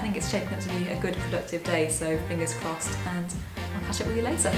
I think it's shaping up to be a good productive day, so fingers crossed, and I'll catch up with you later.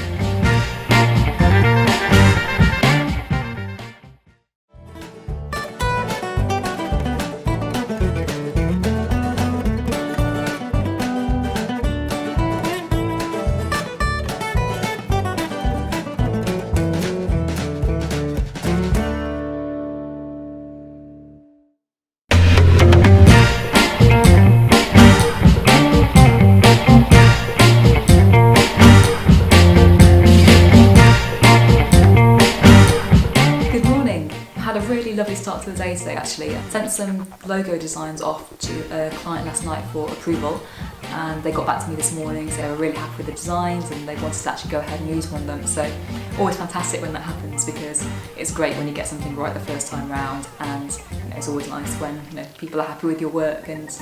Lovely start to the day today actually. I sent some logo designs off to a client last night for approval, and they got back to me this morning, so they were really happy with the designs and they wanted to actually go ahead and use one of them. So always fantastic when that happens, because it's great when you get something right the first time round, and it's always nice when people are happy with your work and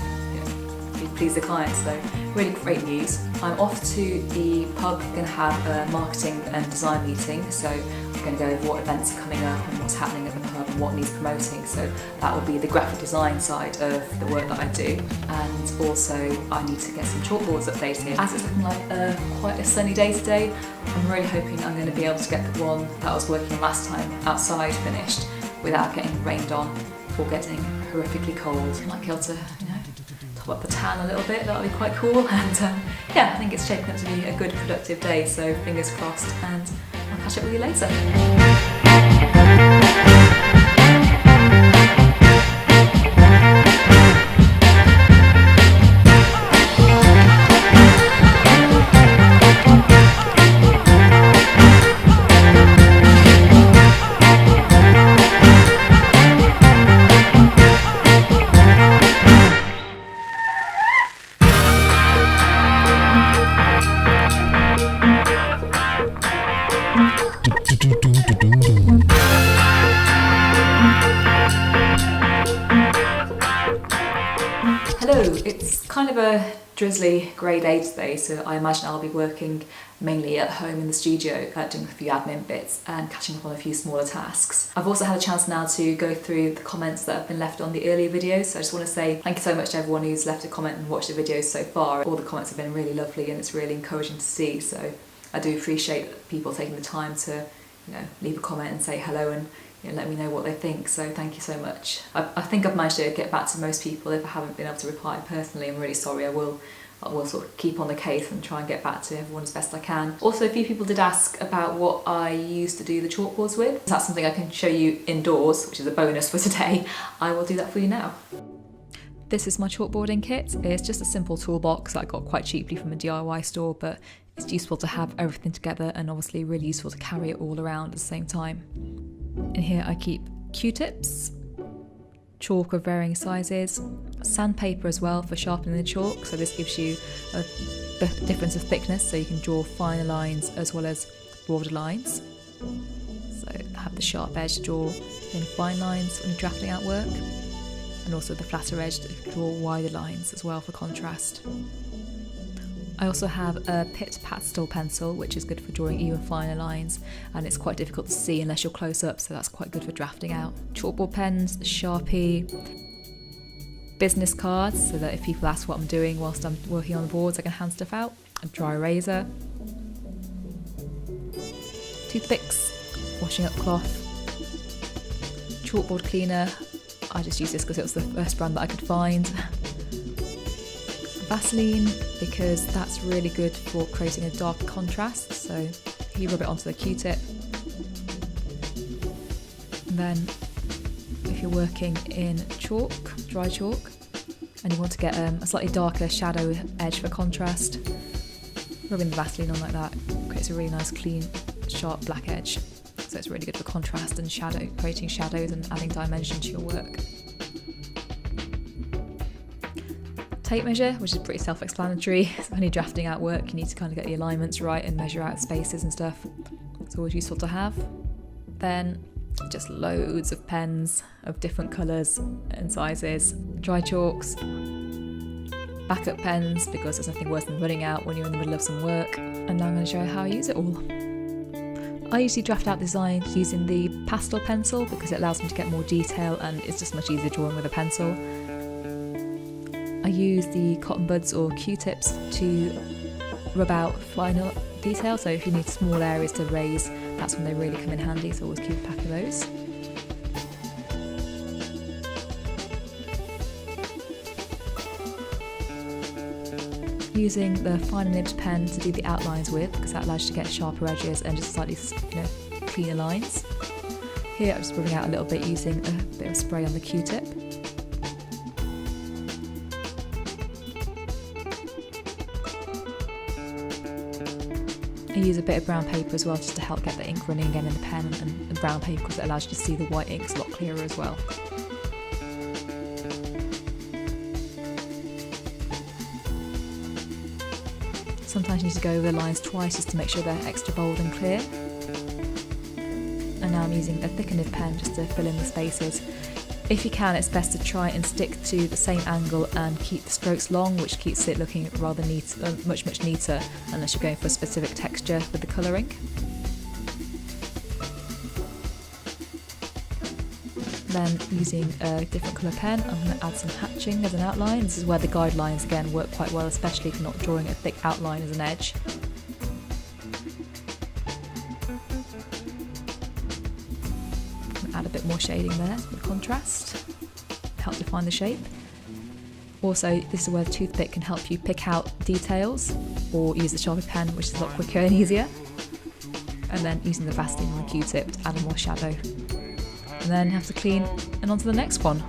you please the client. So really great news. I'm off to the pub, going to have a marketing and design meeting, so I'm going to go over what events are coming up and what's happening at the pub and what needs promoting. So that will be the graphic design side of the work that I do, and also I need to get some chalkboards updated. As it's looking like quite a sunny day today, I'm really hoping I'm going to be able to get the one that I was working on last time outside finished without getting rained on or getting horrifically cold. I might be able to top up the tan a little bit, that'll be quite cool. And yeah, I think it's shaping up to be a good productive day, so fingers crossed, and I'll catch up with you later. Hello, it's kind of a drizzly grey day today, so I imagine I'll be working mainly at home in the studio, doing a few admin bits and catching up on a few smaller tasks. I've also had a chance now to go through the comments that have been left on the earlier videos, so I just want to say thank you so much to everyone who's left a comment and watched the videos so far. All the comments have been really lovely and it's really encouraging to see, so I do appreciate people taking the time to leave a comment and say hello and let me know what they think, so thank you so much. I think I've managed to get back to most people. If I haven't been able to reply personally, I'm really sorry. I will sort of keep on the case and try and get back to everyone as best I can. Also, a few people did ask about what I used to do the chalkboards with. That's something I can show you indoors, which is a bonus for today. I will do that for you now. This is my chalkboarding kit. It's just a simple toolbox that I got quite cheaply from a DIY store, but it's useful to have everything together and obviously really useful to carry it all around at the same time. In here I keep Q-tips, chalk of varying sizes, sandpaper as well for sharpening the chalk, so this gives you a difference of thickness so you can draw finer lines as well as broader lines. So have the sharp edge to draw thin fine lines when you're drafting out work, and also the flatter edge to draw wider lines as well for contrast. I also have a Pitt pastel pencil, which is good for drawing even finer lines, and it's quite difficult to see unless you're close up, so that's quite good for drafting out. Chalkboard pens, Sharpie, business cards, so that if people ask what I'm doing whilst I'm working on the boards, I can hand stuff out. A dry eraser, toothpicks, washing up cloth, chalkboard cleaner. I just used this because it was the first brand that I could find. Vaseline, because that's really good for creating a dark contrast, so you rub it onto the Q-tip. And then if you're working in chalk, dry chalk, and you want to get a slightly darker shadow edge for contrast, rubbing the Vaseline on like that creates a really nice clean sharp black edge, so it's really good for contrast and shadow, creating shadows and adding dimension to your work. Tape measure, which is pretty self-explanatory. So when you're drafting out work, you need to kind of get the alignments right and measure out spaces and stuff. It's always useful to have. Then just loads of pens of different colours and sizes, dry chalks, backup pens, because there's nothing worse than running out when you're in the middle of some work. And now I'm going to show you how I use it all. I usually draft out designs using the pastel pencil because it allows me to get more detail and it's just much easier drawing with a pencil. I use the cotton buds or Q-tips to rub out final detail, so if you need small areas to raise, that's when they really come in handy, so always keep a pack of those. Using the finer nibbed pen to do the outlines with, because that allows you to get sharper edges and just slightly cleaner lines. Here I'm just rubbing out a little bit using a bit of spray on the Q-tip. I use a bit of brown paper as well just to help get the ink running again in the pen, and the brown paper because it allows you to see the white inks a lot clearer as well. Sometimes you need to go over the lines twice just to make sure they're extra bold and clear. And now I'm using a thicker nib pen just to fill in the spaces. If you can, it's best to try and stick to the same angle and keep the strokes long, which keeps it looking rather neat, much neater, unless you're going for a specific texture with the colouring. Then using a different colour pen, I'm going to add some hatching as an outline. This is where the guidelines again work quite well, especially if you're not drawing a thick outline as an edge. Add a bit more shading there for the contrast, help define the shape. Also, this is where the toothpick can help you pick out details, or use the Sharpie pen, which is a lot quicker and easier. And then using the Vaseline on the Q-tip to add more shadow. And then have to clean and on to the next one.